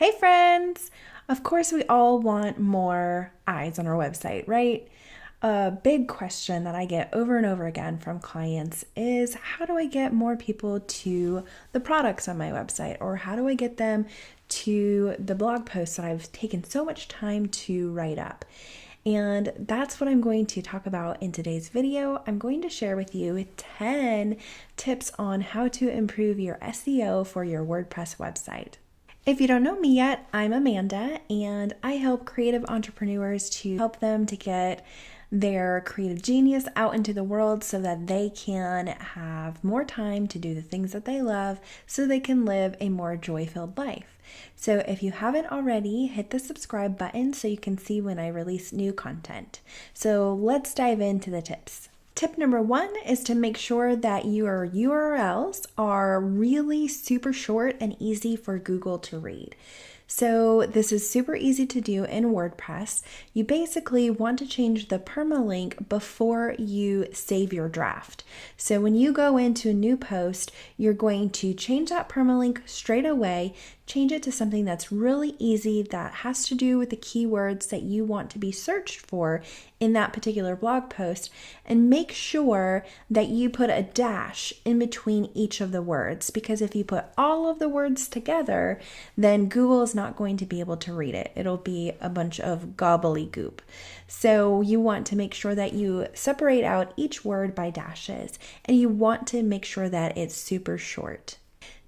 Hey friends! Of course, we all want more eyes on our website, right? A big question that I get over and over again from clients is how do I get more people to the products on my website? Or how do I get them to the blog posts that I've taken so much time to write up? And that's what I'm going to talk about in today's video. I'm going to share with you 10 tips on how to improve your SEO for your WordPress website. If you don't know me yet, I'm Amanda, and I help creative entrepreneurs to help them to get their creative genius out into the world so that they can have more time to do the things that they love so they can live a more joy-filled life. So if you haven't already, hit the subscribe button so you can see when I release new content. So let's dive into the tips. Tip number 1 is to make sure that your URLs are really super short and easy for Google to read. So this is super easy to do in WordPress. You basically want to change the permalink before you save your draft. So when you go into a new post, you're going to change that permalink straight away, change it to something that's really easy that has to do with the keywords that you want to be searched for in that particular blog post, and make sure that you put a dash in between each of the words, because if you put all of the words together, then Google is not going to be able to read it. It'll be a bunch of gobbledygook. So you want to make sure that you separate out each word by dashes, and you want to make sure that it's super short.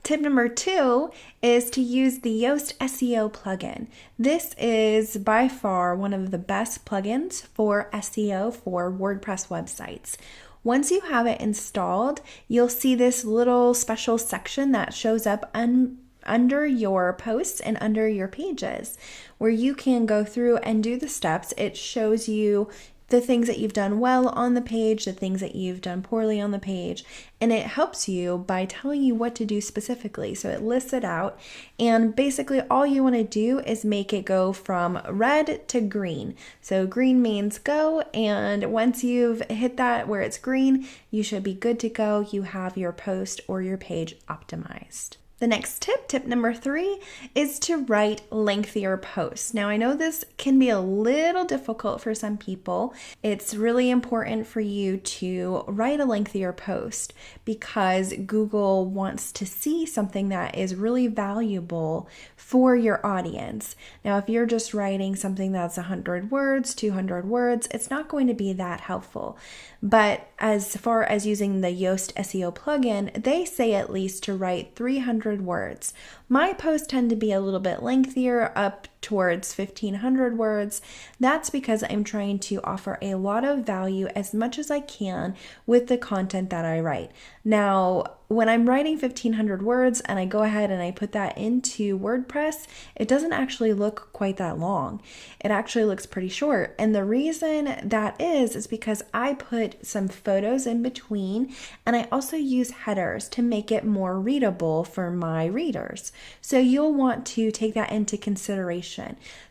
Tip number 2 is to use the Yoast SEO plugin. This is by far one of the best plugins for SEO for WordPress websites. Once you have it installed, you'll see this little special section that shows up under your posts and under your pages, where you can go through and do the steps. It shows you the things that you've done well on the page, the things that you've done poorly on the page, and it helps you by telling you what to do specifically. So it lists it out, and basically all you want to do is make it go from red to green. So green means go, and once you've hit that where it's green, you should be good to go. You have your post or your page optimized. The next tip number 3, is to write lengthier posts. Now, I know this can be a little difficult for some people. It's really important for you to write a lengthier post because Google wants to see something that is really valuable for your audience. Now, if you're just writing something that's 100 words, 200 words, it's not going to be that helpful. But as far as using the Yoast SEO plugin, they say at least to write 300 words. My posts tend to be a little bit lengthier, up towards 1,500 words. That's because I'm trying to offer a lot of value as much as I can with the content that I write. Now, when I'm writing 1,500 words and I go ahead and I put that into WordPress, it doesn't actually look quite that long. It actually looks pretty short. And the reason that is because I put some photos in between, and I also use headers to make it more readable for my readers. So you'll want to take that into consideration.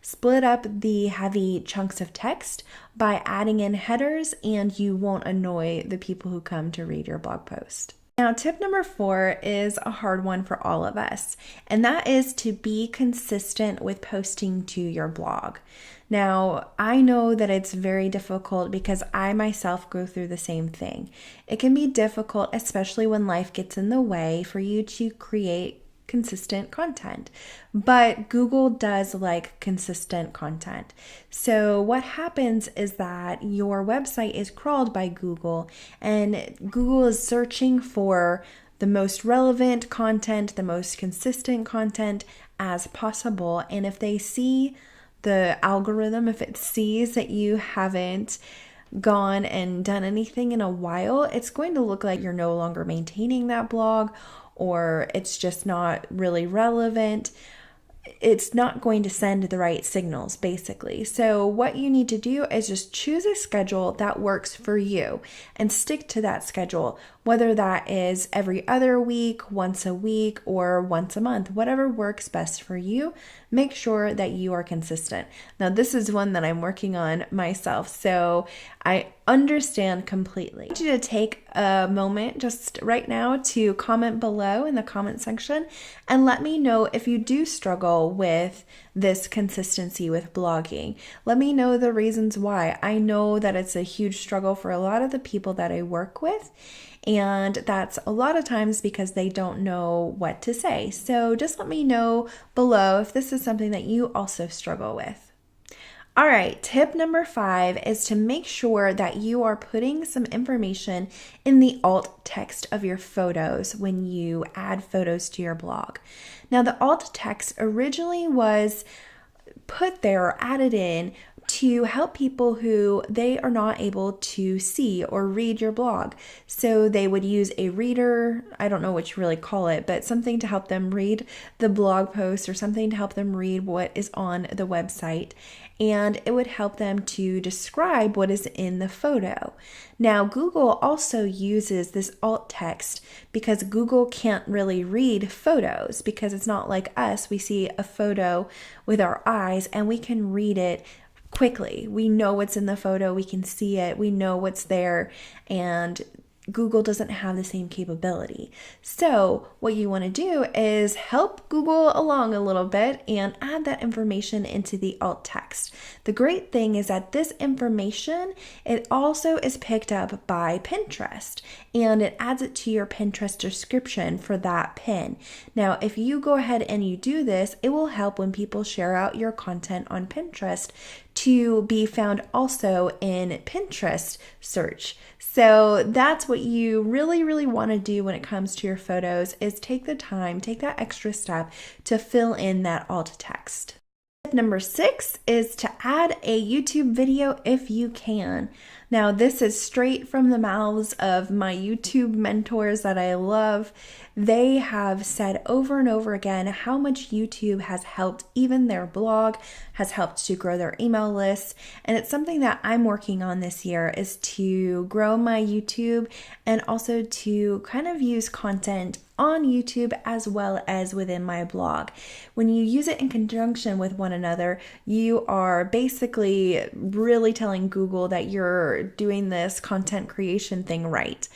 Split up the heavy chunks of text by adding in headers, and you won't annoy the people who come to read your blog post. Now, tip number 4 is a hard one for all of us, and that is to be consistent with posting to your blog. Now, I know that it's very difficult because I myself go through the same thing. It can be difficult, especially when life gets in the way, for you to create consistent content, but Google does like consistent content. So what happens is that your website is crawled by Google, and Google is searching for the most relevant content, the most consistent content as possible. And if they see the algorithm, if it sees that you haven't gone and done anything in a while, it's going to look like you're no longer maintaining that blog, or it's just not really relevant. It's not going to send the right signals, basically. So what you need to do is just choose a schedule that works for you and stick to that schedule. whether that is every other week, once a week, or once a month, whatever works best for you. Make sure that you are consistent. Now, this is one that I'm working on myself, so I understand completely. I want you to take a moment just right now to comment below in the comment section and let me know if you do struggle with this consistency with blogging. Let me know the reasons why. I know that it's a huge struggle for a lot of the people that I work with, and that's a lot of times because they don't know what to say. So just let me know below if this is something that you also struggle with. All right, tip number 5 is to make sure that you are putting some information in the alt text of your photos when you add photos to your blog. Now, the alt text originally was put there or added in to help people who they are not able to see or read your blog. So they would use a reader, I don't know what you really call it, but something to help them read the blog post or something to help them read what is on the website. And it would help them to describe what is in the photo. Now, Google also uses this alt text because Google can't really read photos because it's not like us. We see a photo with our eyes and we can read it quickly. We know what's in the photo, we can see it, we know what's there, and Google doesn't have the same capability. So what you want to do is help Google along a little bit and add that information into the alt text. The great thing is that this information, it also is picked up by Pinterest and it adds it to your Pinterest description for that pin. Now, if you go ahead and you do this, it will help when people share out your content on Pinterest to be found also in Pinterest search. So that's what you really want to do when it comes to your photos, is take the time, take that extra step to fill in that alt text. Tip number 6 is to add a YouTube video if you can. Now, this is straight from the mouths of my YouTube mentors that I love. They have said over and over again how much YouTube has helped even their blog, has helped to grow their email lists. And it's something that I'm working on this year, is to grow my YouTube and also to kind of use content on YouTube as well as within my blog. When you use it in conjunction with one another, you are basically really telling Google that you're doing this content creation thing right.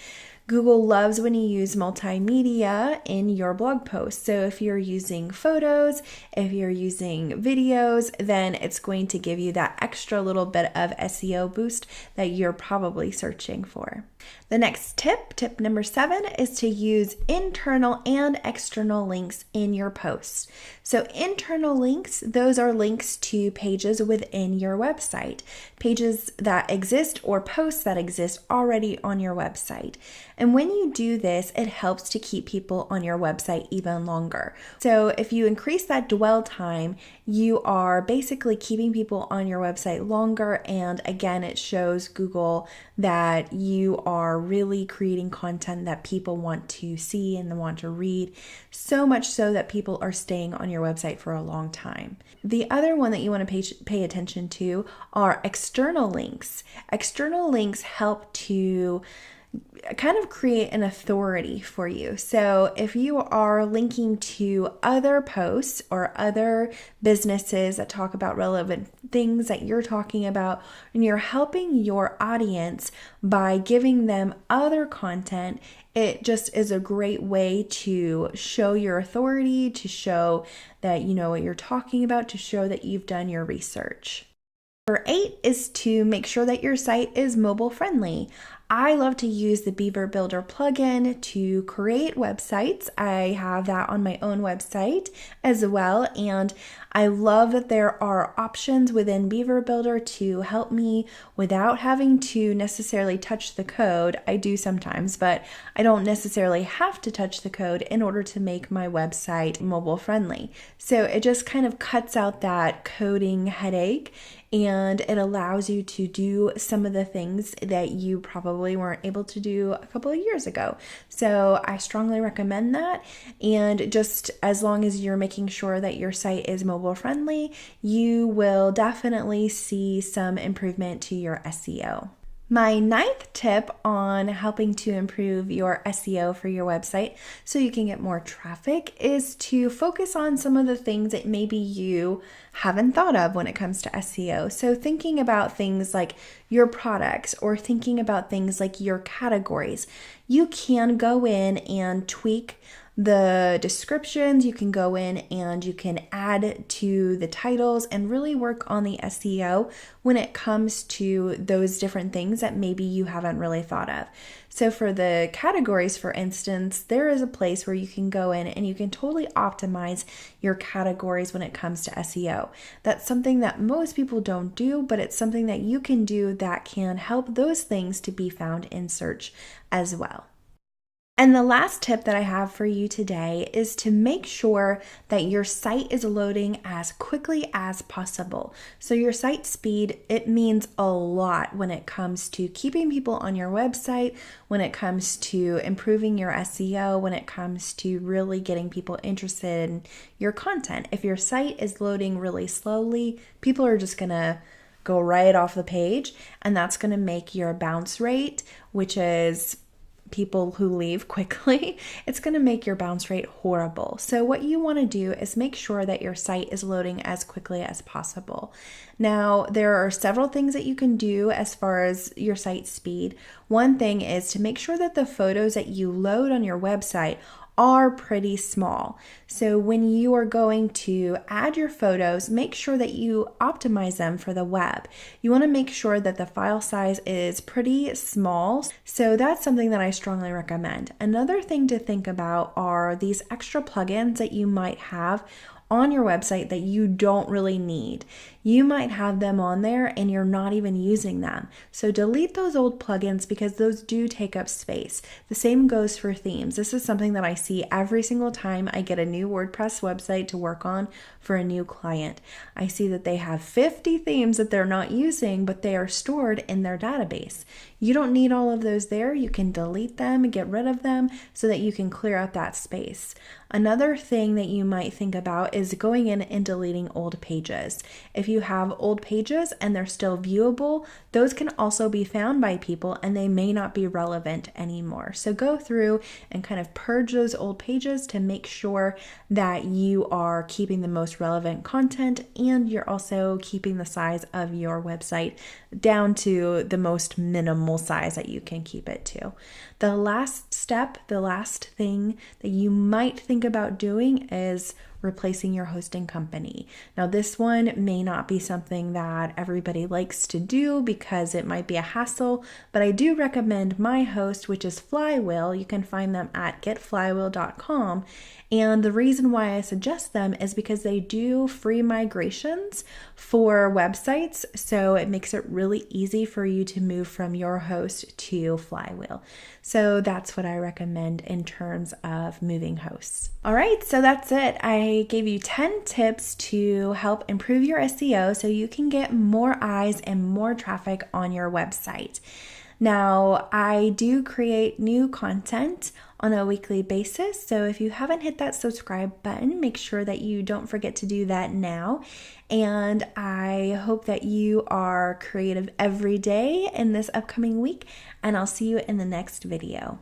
Google loves when you use multimedia in your blog post. So if you're using photos, if you're using videos, then it's going to give you that extra little bit of SEO boost that you're probably searching for. The next tip number 7, is to use internal and external links in your posts. So internal links, those are links to pages within your website, pages that exist or posts that exist already on your website. And when you do this, it helps to keep people on your website even longer. So if you increase that dwell time, you are basically keeping people on your website longer. And again, it shows Google that you are really creating content that people want to see and they want to read, so much so that people are staying on your website for a long time. The other one that you want to pay attention to are external links. External links help to kind of create an authority for you. So if you are linking to other posts or other businesses that talk about relevant things that you're talking about, and you're helping your audience by giving them other content, it just is a great way to show your authority, to show that you know what you're talking about, to show that you've done your research. Number 8 is to make sure that your site is mobile friendly. I love to use the Beaver Builder plugin to create websites. I have that on my own website as well, and I love that there are options within Beaver Builder to help me without having to necessarily touch the code. I do sometimes, but I don't necessarily have to touch the code in order to make my website mobile friendly. So it just kind of cuts out that coding headache, and it allows you to do some of the things that you probably weren't able to do a couple of years ago. So I strongly recommend that. And just as long as you're making sure that your site is mobile friendly, you will definitely see some improvement to your SEO. My ninth tip on helping to improve your SEO for your website so you can get more traffic is to focus on some of the things that maybe you haven't thought of when it comes to SEO. So thinking about things like your products or thinking about things like your categories. You can go in and tweak the descriptions, you can go in and you can add to the titles and really work on the SEO when it comes to those different things that maybe you haven't really thought of. So for the categories, for instance, there is a place where you can go in and you can totally optimize your categories when it comes to SEO. That's something that most people don't do, but it's something that you can do that can help those things to be found in search as well. And the last tip that I have for you today is to make sure that your site is loading as quickly as possible. So your site speed, it means a lot when it comes to keeping people on your website, when it comes to improving your SEO, when it comes to really getting people interested in your content. If your site is loading really slowly, people are just gonna go right off the page, and that's gonna make your bounce rate, which is people who leave quickly, it's going to make your bounce rate horrible. So what you want to do is make sure that your site is loading as quickly as possible. Now, there are several things that you can do as far as your site speed. One thing is to make sure that the photos that you load on your website are pretty small. So when you are going to add your photos, make sure that you optimize them for the web. You want to make sure that the file size is pretty small. So that's something that I strongly recommend. Another thing to think about are these extra plugins that you might have on your website that you don't really need. You might have them on there and you're not even using them. So delete those old plugins because those do take up space. The same goes for themes. This is something that I see every single time I get a new WordPress website to work on for a new client. I see that they have 50 themes that they're not using, but they are stored in their database. You don't need all of those there. You can delete them and get rid of them so that you can clear up that space. Another thing that you might think about is going in and deleting old pages. If you have old pages and they're still viewable, those can also be found by people and they may not be relevant anymore. So go through and kind of purge those old pages to make sure that you are keeping the most relevant content and you're also keeping the size of your website down to the most minimal size that you can keep it to. The last step, the last thing that you might think about doing is replacing your hosting company. Now, this one may not be something that everybody likes to do because it might be a hassle, but I do recommend my host, which is Flywheel. You can find them at getflywheel.com. And the reason why I suggest them is because they do free migrations for websites. So it makes it really easy for you to move from your host to Flywheel. So that's what I recommend in terms of moving hosts. All right, so that's it. I gave you 10 tips to help improve your SEO so you can get more eyes and more traffic on your website. Now, I do create new content on a weekly basis, so if you haven't hit that subscribe button, make sure that you don't forget to do that now. And I hope that you are creative every day in this upcoming week, and I'll see you in the next video.